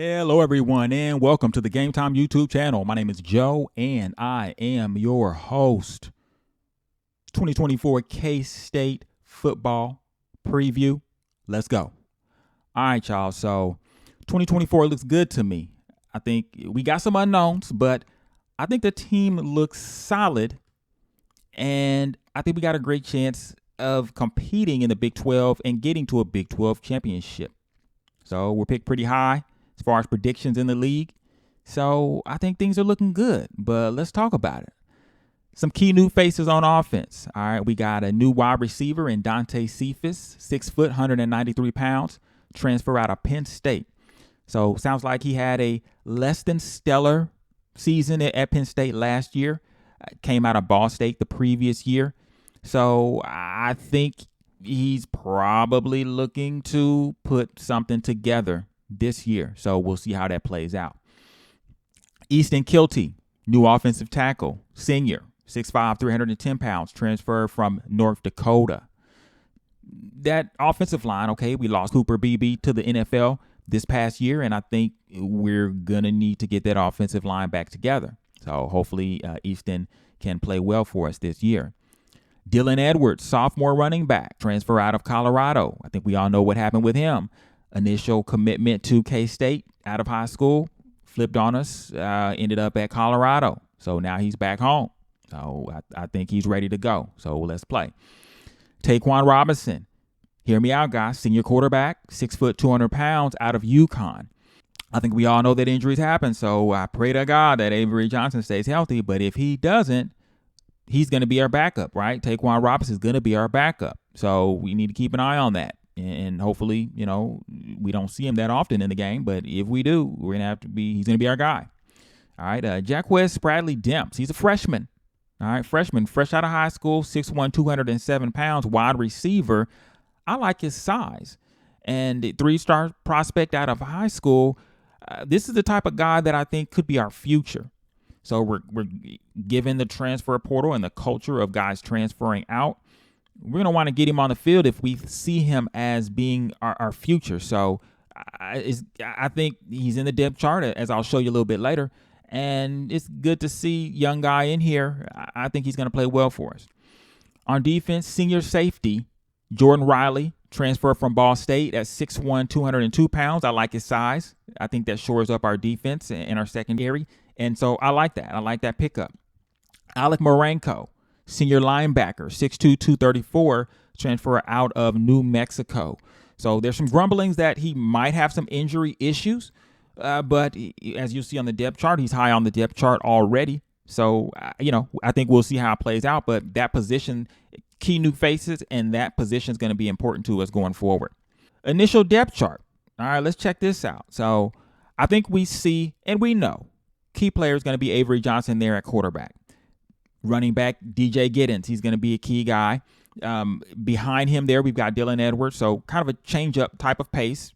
Hello, everyone, and welcome to the Game Time YouTube channel. My name is Joe, and I am your host. 2024 K-State football preview. Let's go. All right, y'all. So 2024 looks good to me. I think we got some unknowns, but I think the team looks solid, and I think we got a great chance of competing in the Big 12 and getting to a Big 12 championship. So we're picked pretty high as far as predictions in the league. So I think things are looking good, but let's talk about it. Some key new faces on offense. All right, we got a new wide receiver in Dante Cephas, 6 foot, 193 pounds, transfer out of Penn State. So sounds like he had a less than stellar season at Penn State last year. Came out of Ball State the previous year. So I think he's probably looking to put something together this year. So we'll see how that plays out. Easton Kilty, new offensive tackle, senior, 6'5", 310 pounds, transfer from North Dakota. That offensive line, okay, we lost Cooper Beebe to the NFL this past year, and I think we're going to need to get that offensive line back together. So hopefully Easton can play well for us this year. Dylan Edwards, sophomore running back, transfer out of Colorado. I think we all know what happened with him. Initial commitment to K-State out of high school, flipped on us, ended up at Colorado. So now he's back home. So I think he's ready to go. So let's play. Taquan Robinson, hear me out, guys. Senior quarterback, 6 foot, 200 pounds, out of UConn. I think we all know that injuries happen. So I pray to God that Avery Johnson stays healthy. But if he doesn't, he's going to be our backup, right? Taquan Robinson is going to be our backup. So we need to keep an eye on that. And hopefully, we don't see him that often in the game. But if we do, he's going to be our guy. All right. Jacquez Bradley Demps. He's a freshman. All right. Freshman, fresh out of high school, 6'1", 207 pounds, wide receiver. I like his size. And 3-star prospect out of high school. This is the type of guy that I think could be our future. So we're given the transfer portal and the culture of guys transferring out. We're going to want to get him on the field if we see him as being our future. So I think he's in the depth chart, as I'll show you a little bit later. And it's good to see young guy in here. I think he's going to play well for us. On defense, senior safety, Jordan Riley, transfer from Ball State at 6'1", 202 pounds. I like his size. I think that shores up our defense and our secondary. And so I like that. I like that pickup. Alec Morenko, senior linebacker, 6'2", 234, transfer out of New Mexico. So there's some grumblings that he might have some injury issues. But as you see on the depth chart, he's high on the depth chart already. So, I think we'll see how it plays out. But that position, key new faces, and that position is going to be important to us going forward. Initial depth chart. All right, let's check this out. So I think we see and we know key player is going to be Avery Johnson there at quarterback. Running back, DJ Giddens. He's going to be a key guy. Behind him there, we've got Dylan Edwards. So kind of a change-up type of pace.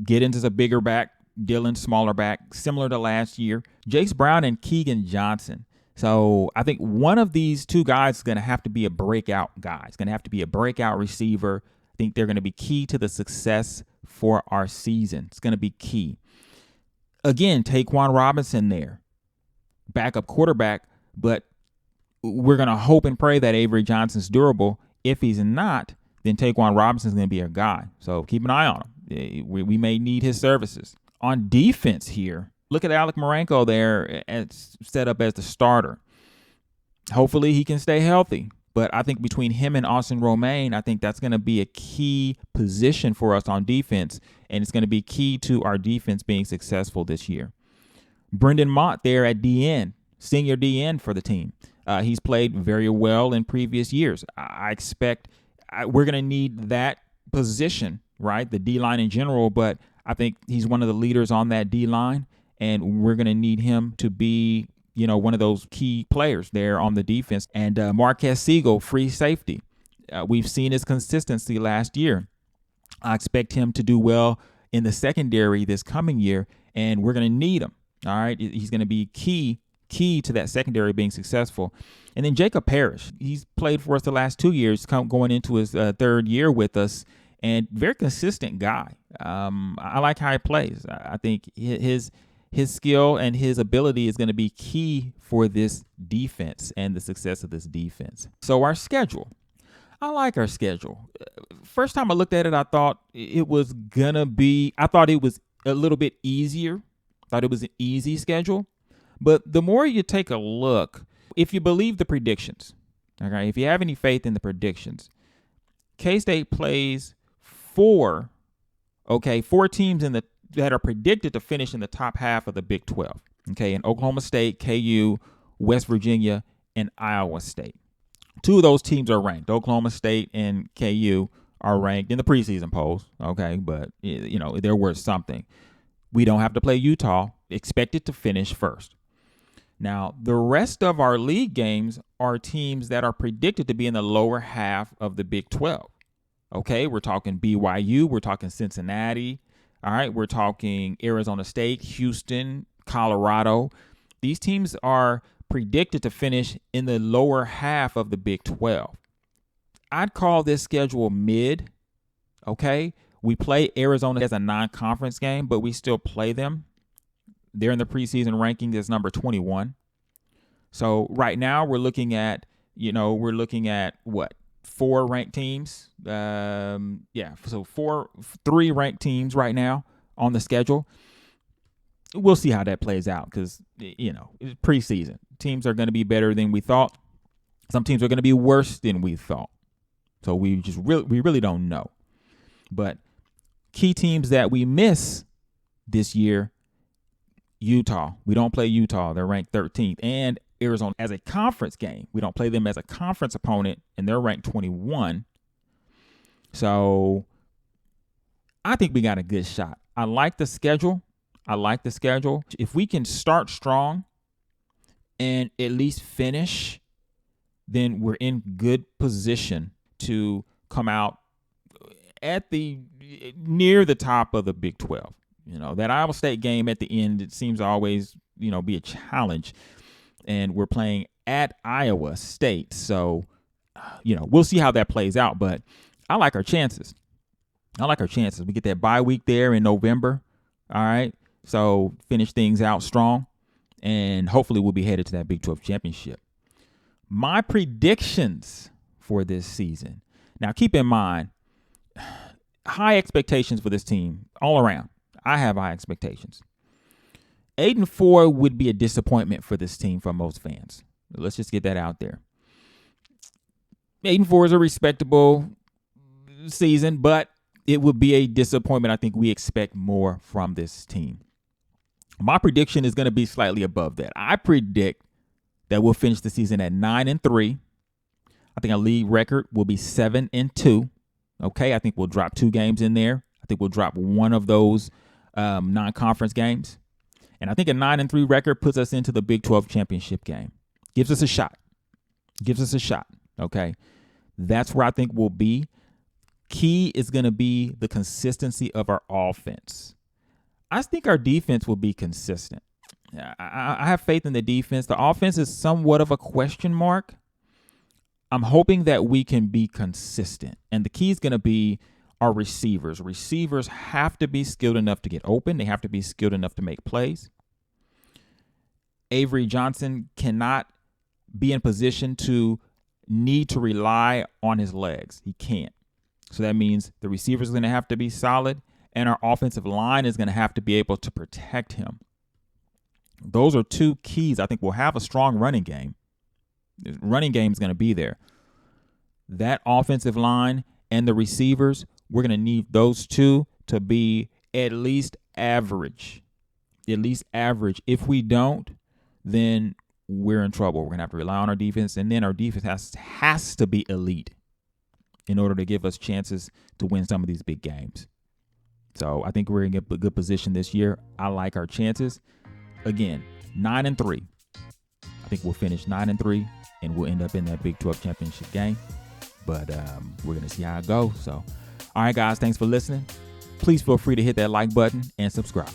Giddens is a bigger back. Dylan, smaller back, similar to last year. Jace Brown and Keegan Johnson. So I think one of these two guys is going to have to be a breakout guy. It's going to have to be a breakout receiver. I think they're going to be key to the success for our season. It's going to be key. Again, Taquan Robinson there. Backup quarterback, but we're going to hope and pray that Avery Johnson's durable. If he's not, then Taquan Robinson's going to be our guy. So keep an eye on him. We may need his services. On defense here, look at Alec Morenko there set up as the starter. Hopefully he can stay healthy. But I think between him and Austin Romaine, I think that's going to be a key position for us on defense. And it's going to be key to our defense being successful this year. Brendan Mott there at DN, senior DN for the team. He's played very well in previous years. I expect we're going to need that position, right? The D-line in general, but I think he's one of the leaders on that D-line, and we're going to need him to be, one of those key players there on the defense. And Marquez Siegel, free safety. We've seen his consistency last year. I expect him to do well in the secondary this coming year, and we're going to need him. All right, he's going to be key to that secondary being successful. And then Jacob Parrish, he's played for us the last 2 years, going into his third year with us. and very consistent guy. I like how he plays. I think his skill and his ability is going to be key for this defense and the success of this defense. So our schedule. I like our schedule. First time I looked at it, I thought it was a little bit easier. Thought it was an easy schedule. But the more you take a look, if you believe the predictions, okay, if you have any faith in the predictions, K-State plays four teams that are predicted to finish in the top half of the Big 12. Okay, in Oklahoma State, KU, West Virginia, and Iowa State. 2 of those teams are ranked. Oklahoma State and KU are ranked in the preseason polls. Okay, but they're worth something. We don't have to play Utah. Expected to finish first. Now, the rest of our league games are teams that are predicted to be in the lower half of the Big 12. Okay, we're talking BYU, we're talking Cincinnati, all right, we're talking Arizona State, Houston, Colorado. These teams are predicted to finish in the lower half of the Big 12. I'd call this schedule mid, okay? We play Arizona as a non-conference game, but we still play them. They're in the preseason ranking as number 21. So right now we're looking at what? 4 ranked teams. So 3 ranked teams right now on the schedule. We'll see how that plays out because, it's preseason. Teams are going to be better than we thought. Some teams are going to be worse than we thought. So we really don't know. But key teams that we miss this year, Utah. We don't play Utah. They're ranked 13th. And Arizona as a conference game. We don't play them as a conference opponent, and they're ranked 21. So I think we got a good shot. I like the schedule. If we can start strong and at least finish, then we're in good position to come out at near the top of the Big 12. That Iowa State game at the end, it seems to always, be a challenge. And we're playing at Iowa State. So, we'll see how that plays out. But I like our chances. We get that bye week there in November. All right. So finish things out strong. And hopefully we'll be headed to that Big 12 championship. My predictions for this season. Now, keep in mind, high expectations for this team all around. I have high expectations. 8-4 would be a disappointment for this team for most fans. Let's just get that out there. 8-4 is a respectable season, but it would be a disappointment. I think we expect more from this team. My prediction is going to be slightly above that. I predict that we'll finish the season at 9-3. I think our league record will be 7-2. Okay, I think we'll drop 2 games in there. I think we'll drop one of those non-conference games. And I think a 9-3 record puts us into the Big 12 championship game. Gives us a shot. Okay. That's where I think we'll be. Key is going to be the consistency of our offense. I think our defense will be consistent. I have faith in the defense. The offense is somewhat of a question mark. I'm hoping that we can be consistent. And the key is going to be our receivers. Receivers have to be skilled enough to get open. They have to be skilled enough to make plays. Avery Johnson cannot be in position to need to rely on his legs. He can't. So that means the receivers are going to have to be solid, and our offensive line is going to have to be able to protect him. Those are 2 keys. I think we'll have a strong running game. The running game is going to be there. That offensive line and the receivers, we're going to need those 2 to be at least average. If we don't, then we're in trouble. We're going to have to rely on our defense, and then our defense has to be elite in order to give us chances to win some of these big games. So I think we're in a good position this year. I like our chances. Again, 9-3. I think we'll finish 9-3, and we'll end up in that Big 12 championship game. But we're going to see how it goes. So, all right, guys, thanks for listening. Please feel free to hit that like button and subscribe.